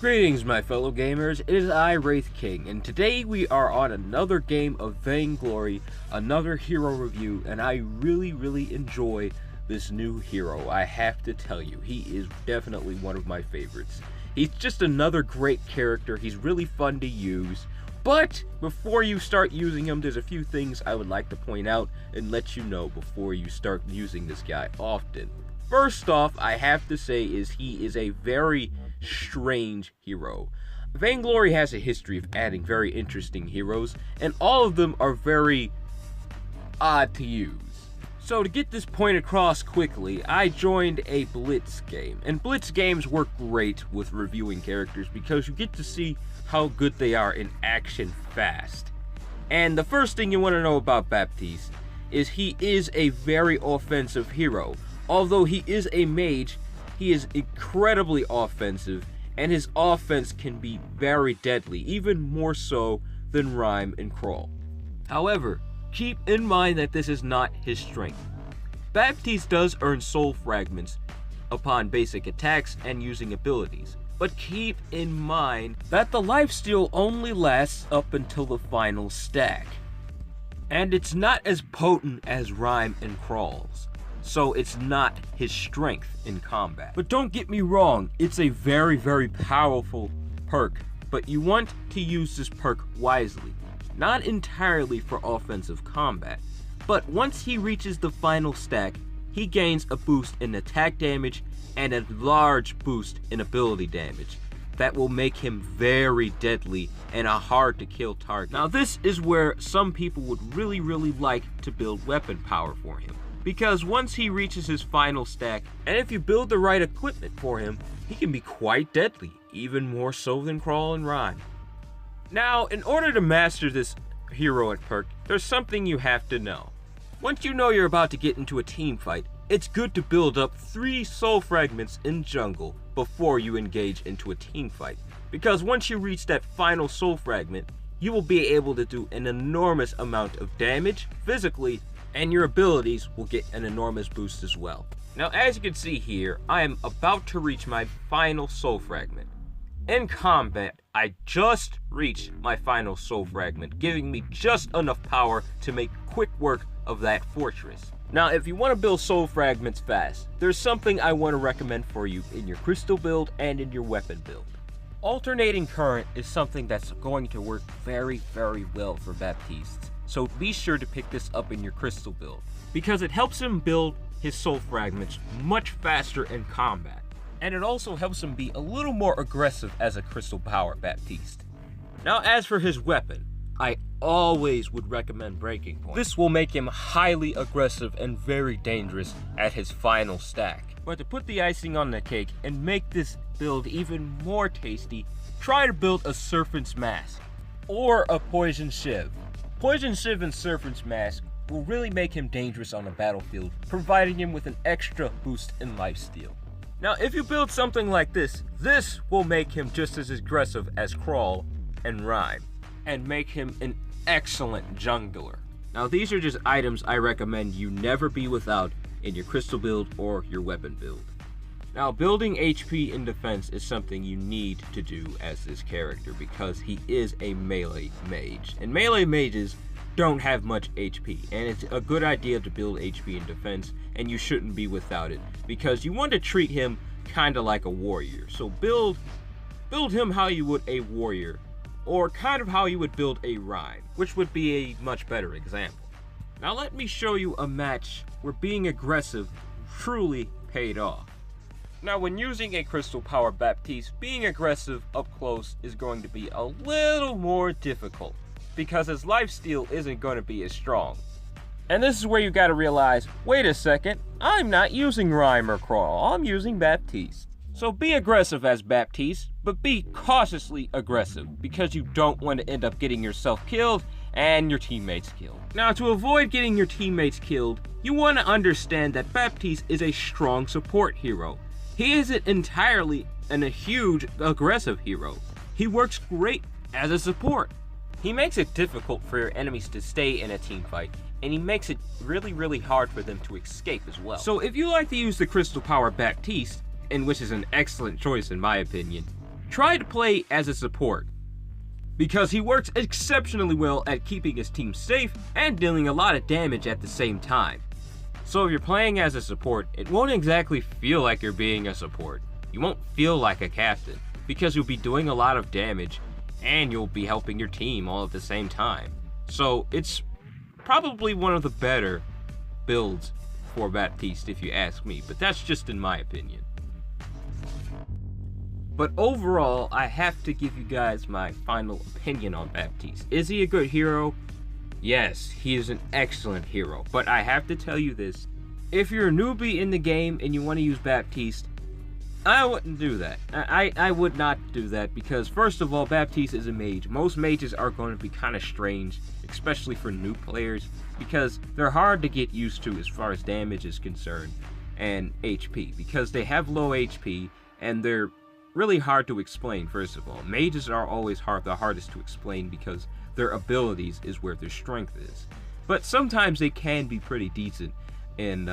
Greetings, my fellow gamers. It is I, Wraith King, and today we are on another game of Vainglory, another hero review, and I really enjoy this new hero. I have to tell you, he is definitely one of my favorites. He's just another great character. He's really fun to use. But before you start using him, there's a few things I would like to point out and let you know before you start using this guy often. First off, I have to say is he is a very strange hero. Vainglory has a history of adding very interesting heroes, and all of them are very odd to use. So to get this point across quickly, I joined a Blitz game, and Blitz games work great with reviewing characters because you get to see how good they are in action fast. And the first thing you want to know about Baptiste is he is a very offensive hero. Although he is a mage, he is incredibly offensive, and his offense can be very deadly, even more so than Rhyme and Crawl. However, keep in mind that this is not his strength. Baptiste does earn soul fragments upon basic attacks and using abilities, but keep in mind that the lifesteal only lasts up until the final stack, and it's not as potent as Rhyme and Crawl's. So it's not his strength in combat. But don't get me wrong, it's a very powerful perk, but you want to use this perk wisely. Not entirely for offensive combat, but once he reaches the final stack, he gains a boost in attack damage and a large boost in ability damage. That will make him very deadly and a hard to kill target. Now this is where some people would really like to build weapon power for him. Because once he reaches his final stack, and if you build the right equipment for him, he can be quite deadly, even more so than Crawl and Rhyme. Now, in order to master this heroic perk, there's something you have to know. Once you know you're about to get into a team fight, it's good to build up 3 soul fragments in jungle before you engage into a team fight. Because once you reach that final soul fragment, you will be able to do an enormous amount of damage physically, and your abilities will get an enormous boost as well. Now, as you can see here, I am about to reach my final soul fragment. In combat, I just reached my final soul fragment, giving me just enough power to make quick work of that fortress. Now, if you want to build soul fragments fast, there's something I want to recommend for you in your crystal build and in your weapon build. Alternating current is something that's going to work very well for Baptiste. So be sure to pick this up in your crystal build, because it helps him build his soul fragments much faster in combat. And it also helps him be a little more aggressive as a crystal power Baptiste. Now as for his weapon, I always would recommend Breaking Point. This will make him highly aggressive and very dangerous at his final stack. But to put the icing on the cake and make this build even more tasty, try to build a Serpent's Mask or a Poison Shiv. Poison Shiv and Serpent's Mask will really make him dangerous on the battlefield, providing him with an extra boost in lifesteal. Now, if you build something like this will make him just as aggressive as Crawl and Rhyme, and make him an excellent jungler. Now, these are just items I recommend you never be without in your crystal build or your weapon build. Now, building HP and defense is something you need to do as this character because he is a melee mage. And melee mages don't have much HP, and it's a good idea to build HP and defense, and you shouldn't be without it because you want to treat him kind of like a warrior. So build him how you would a warrior, or kind of how you would build a Rhyme, which would be a much better example. Now let me show you a match where being aggressive truly paid off. Now, when using a Crystal Power Baptiste, being aggressive up close is going to be a little more difficult because his lifesteal isn't going to be as strong. And this is where you gotta realize, wait a second, I'm not using Rhyme or Crawl, I'm using Baptiste. So be aggressive as Baptiste, but be cautiously aggressive because you don't want to end up getting yourself killed and your teammates killed. Now, to avoid getting your teammates killed, you want to understand that Baptiste is a strong support hero. He isn't entirely a huge aggressive hero. He works great as a support. He makes it difficult for your enemies to stay in a team fight, and he makes it really hard for them to escape as well. So if you like to use the Crystal Power Baptiste, and which is an excellent choice in my opinion, try to play as a support, because he works exceptionally well at keeping his team safe and dealing a lot of damage at the same time. So if you're playing as a support, it won't exactly feel like you're being a support. You won't feel like a captain, because you'll be doing a lot of damage and you'll be helping your team all at the same time. So it's probably one of the better builds for Baptiste if you ask me, but that's just in my opinion. But overall, I have to give you guys my final opinion on Baptiste. Is he a good hero? Yes, he is an excellent hero, but I have to tell you this. If you're a newbie in the game and you want to use Baptiste, I wouldn't do that. I would not do that because, first of all, Baptiste is a mage. Most mages are going to be kind of strange, especially for new players, because they're hard to get used to as far as damage is concerned and HP, because they have low HP and they're really hard to explain. First of all, mages are always the hardest to explain because their abilities is where their strength is. But sometimes they can be pretty decent in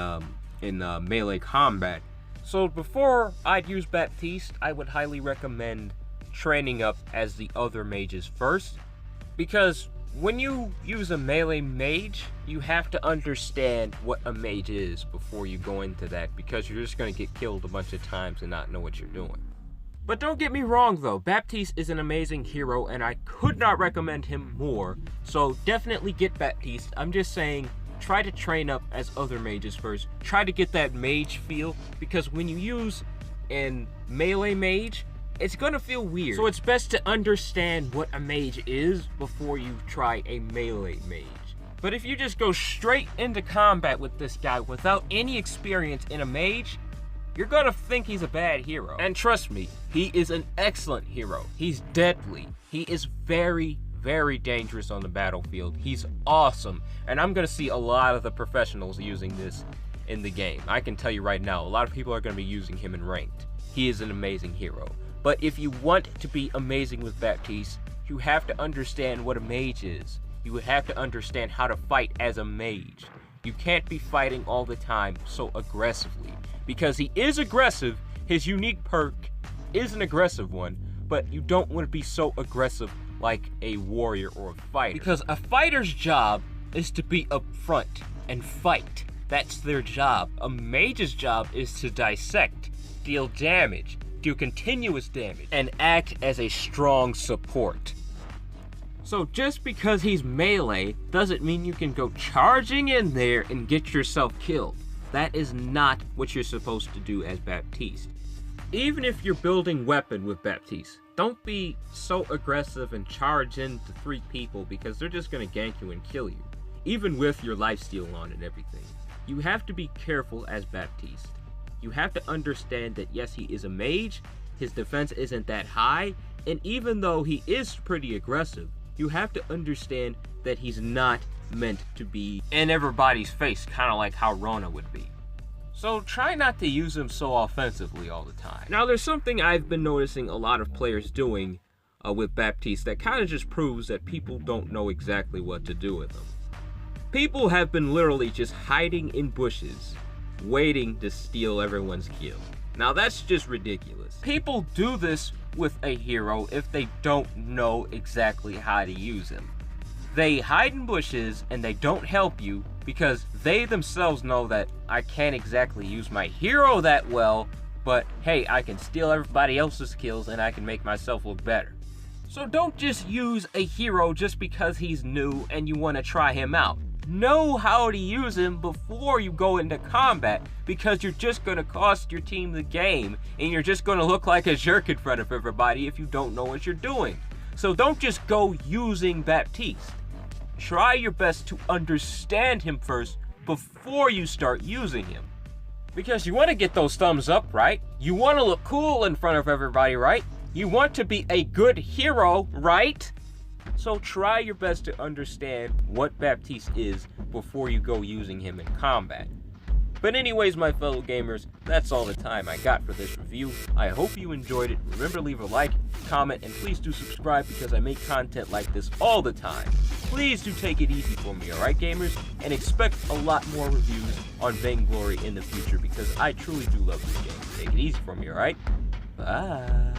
melee combat. So before I'd use Baptiste, I would highly recommend training up as the other mages first, because when you use a melee mage, you have to understand what a mage is before you go into that, because you're just going to get killed a bunch of times and not know what you're doing. But don't get me wrong though, Baptiste is an amazing hero and I could not recommend him more, so definitely get Baptiste. I'm just saying, try to train up as other mages first. Try to get that mage feel, because when you use a melee mage, it's gonna feel weird. So it's best to understand what a mage is before you try a melee mage. But if you just go straight into combat with this guy without any experience in a mage, you're gonna think he's a bad hero. And trust me, he is an excellent hero. He's deadly. He is very, very dangerous on the battlefield. He's awesome. And I'm gonna see a lot of the professionals using this in the game. I can tell you right now, a lot of people are gonna be using him in ranked. He is an amazing hero. But if you want to be amazing with Baptiste, you have to understand what a mage is. You would have to understand how to fight as a mage. You can't be fighting all the time so aggressively, because he is aggressive. His unique perk is an aggressive one, but you don't want to be so aggressive like a warrior or a fighter, because a fighter's job is to be up front and fight. That's their job. A mage's job is to dissect, deal damage, do continuous damage, and act as a strong support. So just because he's melee doesn't mean you can go charging in there and get yourself killed. That is not what you're supposed to do as Baptiste. Even if you're building weapon with Baptiste, don't be so aggressive and charge into 3 people, because they're just going to gank you and kill you, even with your lifesteal on and everything. You have to be careful as Baptiste. You have to understand that yes, he is a mage, his defense isn't that high, and even though he is pretty aggressive, you have to understand that he's not meant to be in everybody's face, kind of like how Rona would be. So try not to use him so offensively all the time. Now there's something I've been noticing a lot of players doing with Baptiste that kind of just proves that people don't know exactly what to do with him. People have been literally just hiding in bushes, waiting to steal everyone's kill. Now that's just ridiculous. People do this with a hero if they don't know exactly how to use him. They hide in bushes and they don't help you because they themselves know that I can't exactly use my hero that well, but hey, I can steal everybody else's kills and I can make myself look better. So don't just use a hero just because he's new and you want to try him out. Know how to use him before you go into combat, because you're just going to cost your team the game and you're just going to look like a jerk in front of everybody if you don't know what you're doing. So don't just go using Baptiste. Try your best to understand him first before you start using him. Because you want to get those thumbs up, right? You want to look cool in front of everybody, right? You want to be a good hero, right? So try your best to understand what Baptiste is before you go using him in combat. But anyways, my fellow gamers, that's all the time I got for this review. I hope you enjoyed it. Remember to leave a like, comment, and please do subscribe, because I make content like this all the time. Please do take it easy for me, alright gamers? And expect a lot more reviews on Vainglory in the future, because I truly do love this game. Take it easy for me, alright? Bye.